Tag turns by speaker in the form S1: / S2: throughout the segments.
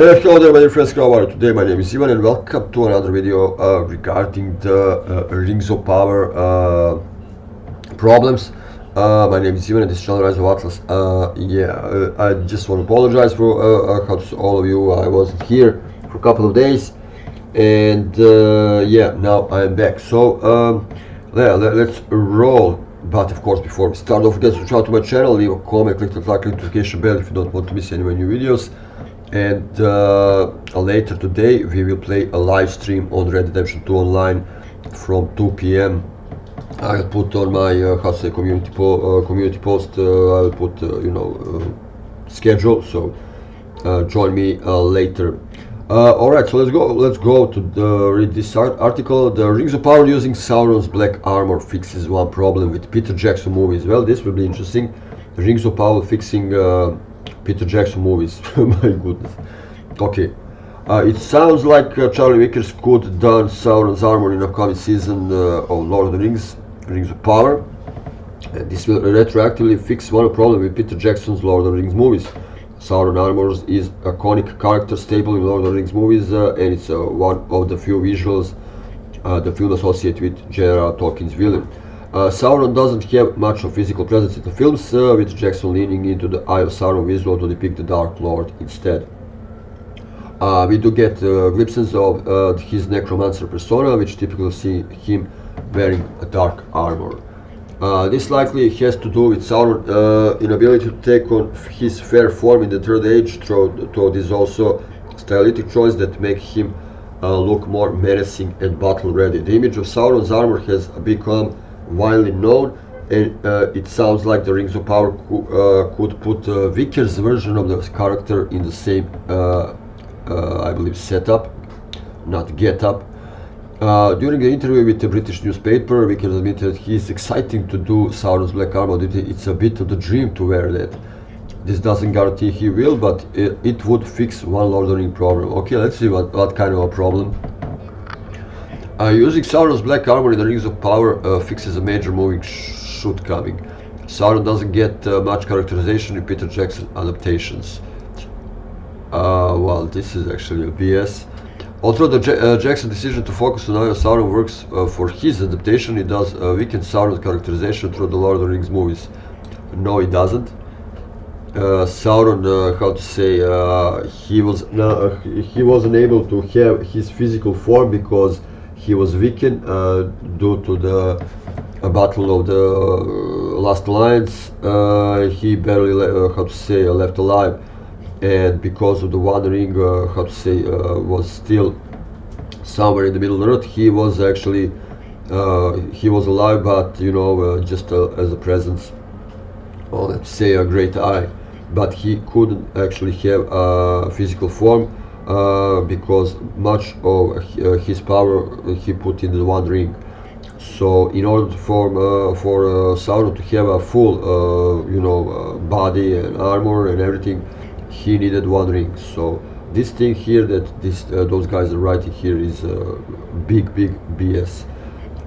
S1: Hello there, my dear friends. How are you today? My name is Ivan, and welcome to another video regarding the Rings of Power problems. My name is Ivan, and this is channel Rise of Atlas. I just want to apologize for all of you. I wasn't here for a couple of days, and now I'm back. So let's roll. But of course, before we start, don't forget to subscribe to my channel, leave a comment, click the notification bell if you don't want to miss any of my new videos. And later today we will play a live stream on Red Dead Redemption 2 online from 2 p.m. I'll put on my community post. I'll put schedule. So join me later. All right, so let's go to read this article. The Rings of Power using Sauron's black armor fixes one problem with Peter Jackson movies. Well, this will be interesting. The Rings of Power fixing Peter Jackson movies. My goodness. Okay. It sounds like Charlie Vickers could don Sauron's armor in upcoming season of Lord of the Rings, Rings of Power. And this will retroactively fix one problem with Peter Jackson's Lord of the Rings movies. Sauron armor is a iconic character staple in Lord of the Rings movies, and it's one of the few visuals the film associates with J.R.R. Tolkien's villain. Sauron doesn't have much of physical presence in the films, with Jackson leaning into the Eye of Sauron visual to depict the Dark Lord instead. We do get glimpses of his necromancer persona, which typically see him wearing a dark armor. This likely has to do with Sauron's inability to take on his fair form in the Third Age, though this also stylistic choice that make him look more menacing and battle-ready. The image of Sauron's armor has become widely known, and it sounds like the Rings of Power could put Vickers' version of the character in the same, I believe, setup, not get-up. During the interview with the British newspaper, Vickers admitted he's exciting to do Sauron's black armor. It's a bit of the dream to wear that. This doesn't guarantee he will, but it would fix one Lord of the Rings problem. Okay, let's see what kind of a problem. Using Sauron's black armor in the Rings of Power fixes a major moving shortcoming. Sauron doesn't get much characterization in Peter Jackson adaptations. Well, this is actually a BS. Although the Jackson decision to focus on how Sauron works for his adaptation, it does weaken Sauron's characterization through the Lord of the Rings movies. No, it doesn't. Sauron, he wasn't able to have his physical form because he was weakened due to the battle of the Last Alliance. He barely left alive, and because of the One Ring was still somewhere in the middle of the earth, he was actually he was alive, but just as a presence, or let's say a great eye, but he couldn't actually have a physical form because much of his power he put in the One Ring. So in order for Sauron to have a full body and armor and everything, he needed One Ring. So this thing here that those guys are writing here is big BS.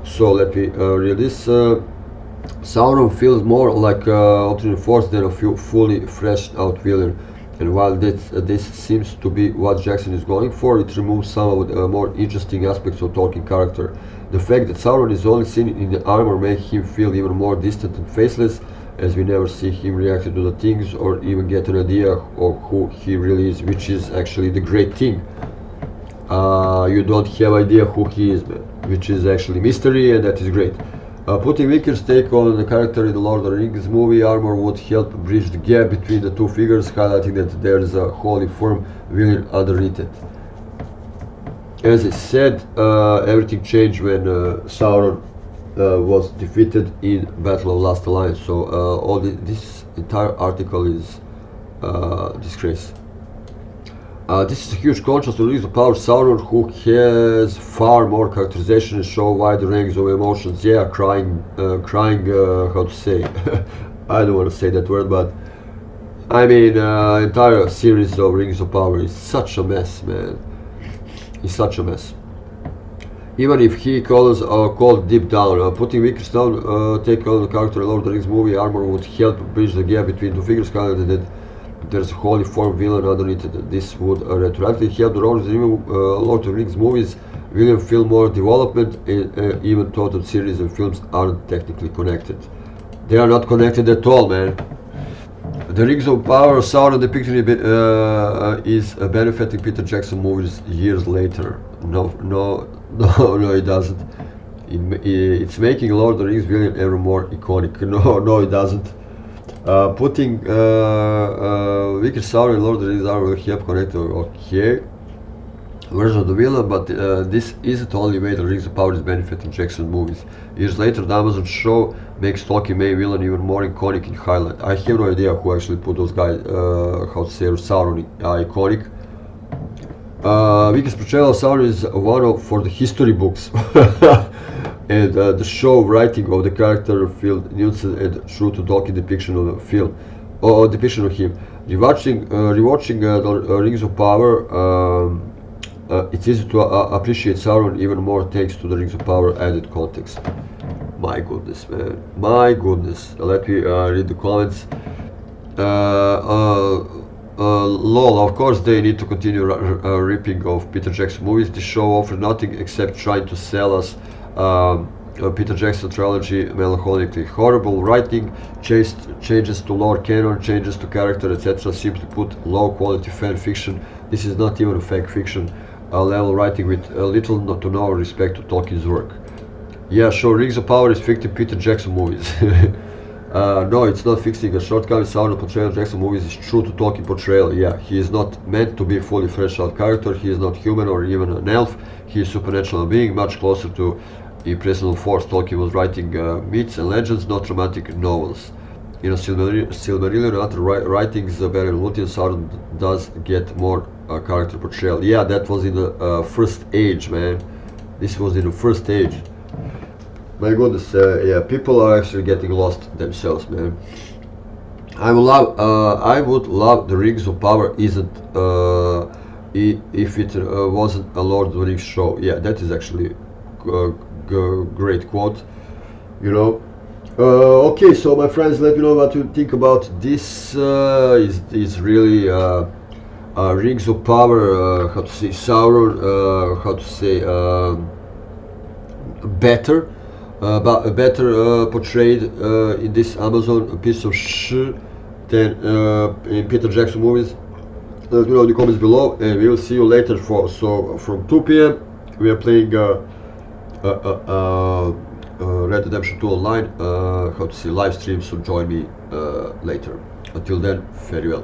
S1: So let me read this. Sauron feels more like alternate force than a fully fleshed out villain, and while this seems to be what Jackson is going for, it removes some of the more interesting aspects of Tolkien character. The fact that Sauron is only seen in the armor makes him feel even more distant and faceless, as we never see him react to the things or even get an idea of who he really is, which is actually the great thing. You don't have idea who he is, man, which is actually mystery, and that is great. Putting Vickers' take on the character in the Lord of the Rings movie armor would help bridge the gap between the two figures, highlighting that there is a wholly firm villain underneath it. As I said, everything changed when Sauron was defeated in Battle of Last Alliance. So all this entire article is disgrace. This is a huge contrast to Rings of Power. Sauron, who has far more characterization and show wide range of emotions. Yeah, crying, how to say? I don't want to say that word, but I mean, entire series of Rings of Power is such a mess, man. It's such a mess. Even if he calls called deep down, putting Vickers down, take on the character in Lord of the Rings movie armor would help bridge the gap between two figures, highlighting that there's a holy form villain underneath it. This would retroactively help the Lord of the Rings movies. William film more development, even though the series and films aren't technically connected. They are not connected at all, man. The Rings of Power, Sauron depicted is benefiting Peter Jackson movies years later. No, it doesn't. It's making Lord of the Rings villain ever more iconic. No, it doesn't. Putting Wicked Sauron and Lord of the Rings will help connect. Okay, version of the villain, but this isn't the only way the Rings of Power is benefiting Jackson movies. Years later, the Amazon show makes Tolkien main villain even more iconic in highlight. I have no idea who actually put those guys, how to say, Sauron iconic. Wicked portrayal of Sauron is one of for the history books. And the show writing of the character felt nuanced and true to Tolkien depiction of the film, or depiction of him. Rewatching the Rings of Power, it's easy to appreciate Sauron even more thanks to the Rings of Power added context. My goodness, man. My goodness. Let me read the comments. Lol, of course they need to continue ripping of Peter Jackson movies. This show offers nothing except trying to sell us Peter Jackson trilogy melancholically. Horrible writing, changes to lore canon, changes to character, etc. Simply put, low quality fan fiction. This is not even a fake fiction. Level writing with little to no respect to Tolkien's work. Yeah, sure, Rings of Power is fixing Peter Jackson movies. No, it's not fixing a shortcoming. Sauron portrayal of Jackson movies is true to Tolkien portrayal. Yeah, he is not meant to be a fully fleshed out character. He is not human or even an elf. He is a supernatural being, much closer to impersonal force. Tolkien was writing myths and legends, not dramatic novels. In a Silmarillion and other writings, Beren and Luthien, Sauron does get more character portrayal. Yeah, that was in the first age, man. This was in the first age. My goodness, yeah, people are actually getting lost themselves, man. I would love the Rings of Power isn't if it wasn't a Lord of the Rings show. Yeah, that is actually a great quote. You know. Okay, so my friends, let me know what you think about this. Is really Rings of Power? How to say Sauron? How to say better? But better portrayed in this Amazon piece of shit than in Peter Jackson movies. Let me know in the comments below, and we will see you later. From 2 p.m. we are playing Red Redemption 2 online. How to see live stream? So join me later. Until then, farewell.